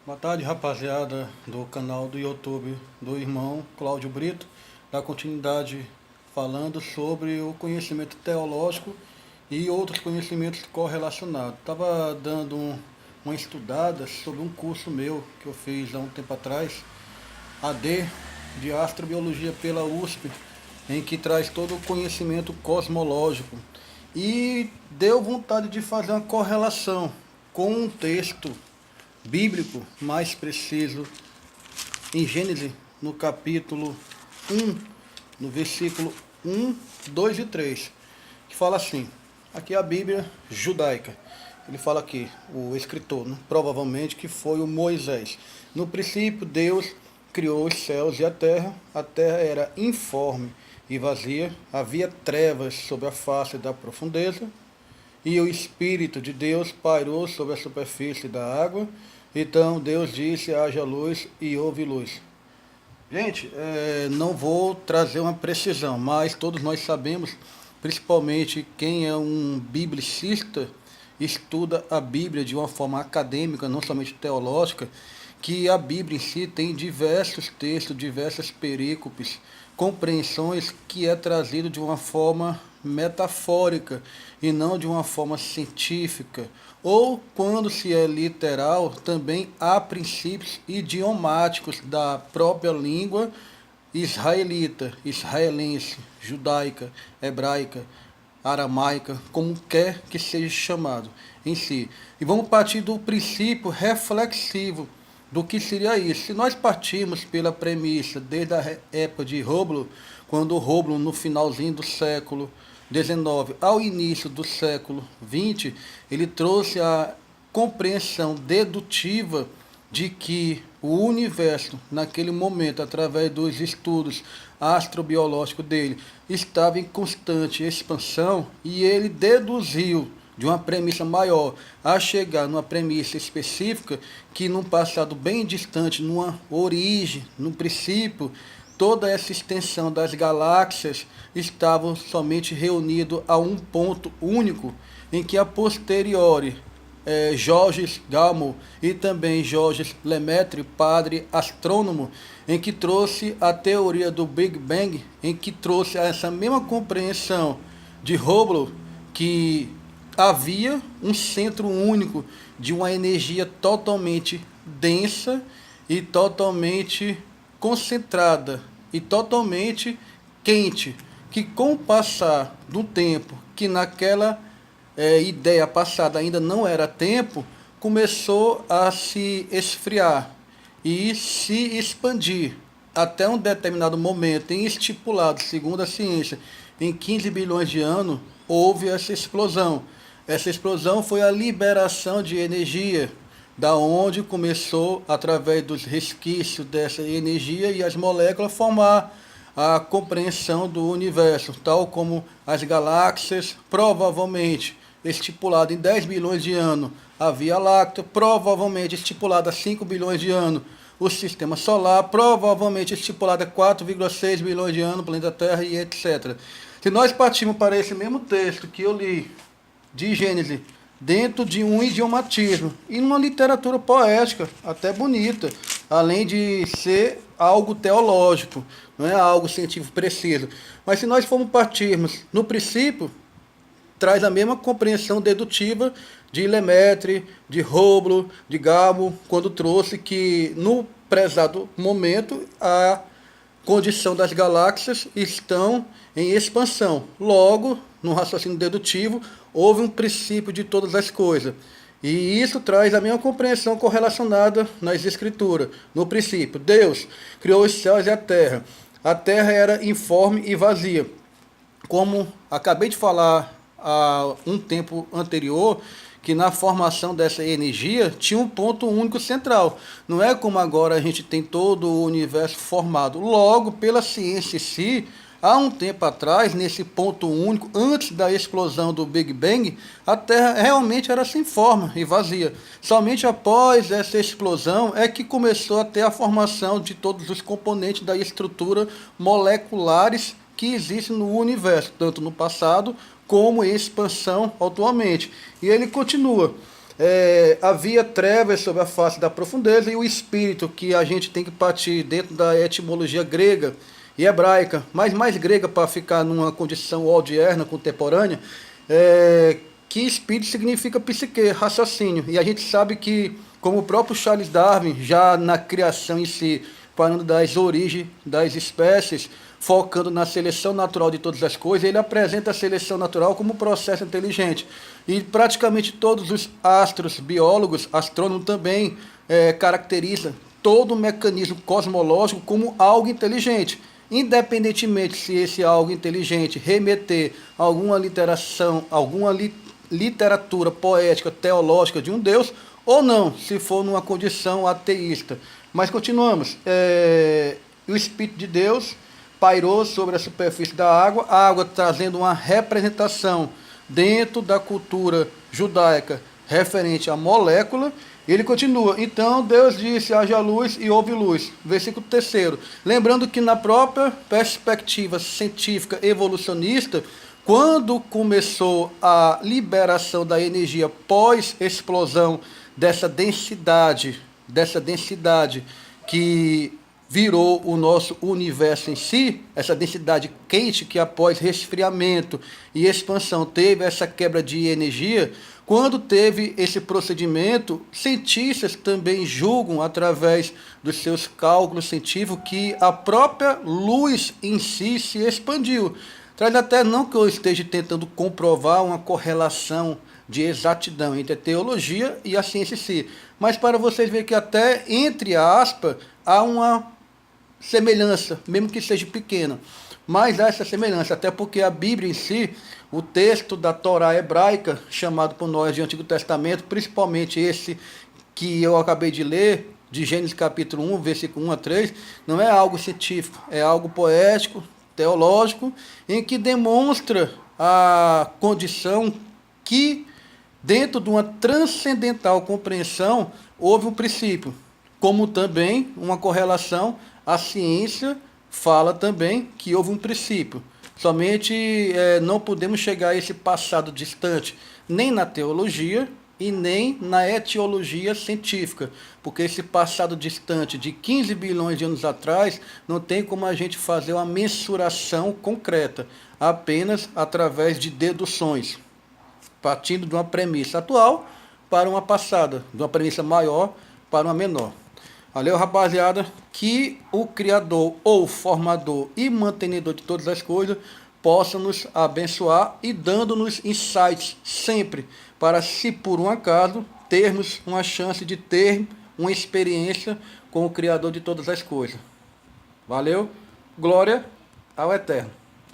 Boa tarde, rapaziada do canal do YouTube do irmão Cláudio Brito, da continuidade falando sobre o conhecimento teológico e outros conhecimentos correlacionados. Estava dando uma estudada sobre um curso meu que eu fiz há um tempo atrás, AD, de Astrobiologia pela USP, em que traz todo o conhecimento cosmológico. E deu vontade de fazer uma correlação com um texto bíblico mais preciso em Gênesis, no capítulo 1, no versículo 1, 2 e 3, que fala assim, aqui é a Bíblia judaica, ele fala aqui, o escritor, né, provavelmente que foi o Moisés. No princípio Deus criou os céus e a terra era informe e vazia, havia trevas sobre a face da profundeza, e o Espírito de Deus pairou sobre a superfície da água. Então Deus disse, haja luz e houve luz. Gente, não vou trazer uma precisão, mas todos nós sabemos, principalmente quem é um biblicista, estuda a Bíblia de uma forma acadêmica, não somente teológica, que a Bíblia em si tem diversos textos, diversas perícopes, compreensões que é trazido de uma forma metafórica e não de uma forma científica. Ou, quando se é literal, também há princípios idiomáticos da própria língua israelita, israelense, judaica, hebraica, aramaica, como quer que seja chamado em si. E vamos partir do princípio reflexivo do que seria isso. Se nós partirmos pela premissa desde a época de Rômulo, quando Rômulo, no finalzinho do século XIX ao início do século XX, ele trouxe a compreensão dedutiva de que o universo, naquele momento, através dos estudos astrobiológicos dele, estava em constante expansão, e ele deduziu de uma premissa maior a chegar numa premissa específica que num passado bem distante, numa origem, num princípio, toda essa extensão das galáxias estavam somente reunidos a um ponto único, em que a posteriori Georges Gamow e também Georges Lemaitre, padre astrônomo, em que trouxe a teoria do Big Bang, em que trouxe essa mesma compreensão de Hubble, que havia um centro único de uma energia totalmente densa e totalmente concentrada e totalmente quente, que com o passar do tempo, que naquela ideia passada ainda não era tempo, começou a se esfriar e se expandir até um determinado momento, em estipulado, segundo a ciência, em 15 bilhões de anos, houve essa explosão. Essa explosão foi a liberação de energia, da onde começou, através dos resquícios dessa energia e as moléculas, formar a compreensão do universo, tal como as galáxias, provavelmente estipulado em 10 bilhões de anos, a Via Láctea, provavelmente estipulada a 5 bilhões de anos, o Sistema Solar, provavelmente estipulado a 4,6 bilhões de anos, o planeta Terra e etc. Se nós partirmos para esse mesmo texto que eu li, de Gênesis, dentro de um idiomatismo e numa literatura poética, até bonita, além de ser algo teológico, não é algo científico preciso. Mas se nós formos partirmos no princípio, traz a mesma compreensão dedutiva de Lemaitre, de Hubble, de Gamow, quando trouxe que no prezado momento a condição das galáxias estão em expansão. Logo, no raciocínio dedutivo, houve um princípio de todas as coisas. E isso traz a mesma compreensão correlacionada nas escrituras. No princípio, Deus criou os céus e a terra. A terra era informe e vazia. Como acabei de falar há um tempo anterior, que na formação dessa energia tinha um ponto único central. Não é como agora a gente tem todo o universo formado. Logo, pela ciência em si, há um tempo atrás, nesse ponto único, antes da explosão do Big Bang, a Terra realmente era sem forma e vazia. Somente após essa explosão é que começou a ter a formação de todos os componentes da estrutura moleculares que existem no universo, tanto no passado como em expansão atualmente. E ele continua. havia trevas sobre a face da profundeza, e o espírito, que a gente tem que partir dentro da etimologia grega e hebraica, mas mais grega para ficar numa condição odierna, contemporânea, que espírito significa psique, raciocínio. E a gente sabe que, como o próprio Charles Darwin, já na criação em si, falando das origens das espécies, focando na seleção natural de todas as coisas, ele apresenta a seleção natural como um processo inteligente. E praticamente todos os astros, biólogos, astrônomos também caracterizam todo o mecanismo cosmológico como algo inteligente. Independentemente se esse algo inteligente remeter a alguma literação, alguma literatura poética, teológica de um Deus, ou não, se for numa condição ateísta. Mas continuamos. O Espírito de Deus pairou sobre a superfície da água, a água trazendo uma representação dentro da cultura judaica referente à molécula. Ele continua, então Deus disse, haja luz e houve luz. Versículo 3º. Lembrando que na própria perspectiva científica evolucionista, quando começou a liberação da energia pós-explosão dessa densidade que virou o nosso universo em si, essa densidade quente que após resfriamento e expansão teve essa quebra de energia, quando teve esse procedimento, cientistas também julgam, através dos seus cálculos científicos, que a própria luz em si se expandiu. Traz até não que eu esteja tentando comprovar uma correlação de exatidão entre a teologia e a ciência em si, mas para vocês verem que até, entre aspas, há uma semelhança, mesmo que seja pequena, mas há essa semelhança, até porque a Bíblia em si, o texto da Torá hebraica, chamado por nós de Antigo Testamento, principalmente esse que eu acabei de ler, de Gênesis capítulo 1, versículo 1 a 3, não é algo científico, é algo poético, teológico, em que demonstra a condição que, dentro de uma transcendental compreensão, houve um princípio, como também uma correlação. A ciência fala também que houve um princípio. Somente não podemos chegar a esse passado distante, nem na teologia e nem na etiologia científica, porque esse passado distante de 15 bilhões de anos atrás não tem como a gente fazer uma mensuração concreta, apenas através de deduções, partindo de uma premissa atual para uma passada, de uma premissa maior para uma menor. Valeu, rapaziada, que o Criador ou Formador e Mantenedor de todas as coisas possa nos abençoar e dando-nos insights sempre, para, se por um acaso, termos uma chance de ter uma experiência com o Criador de todas as coisas. Valeu, glória ao Eterno.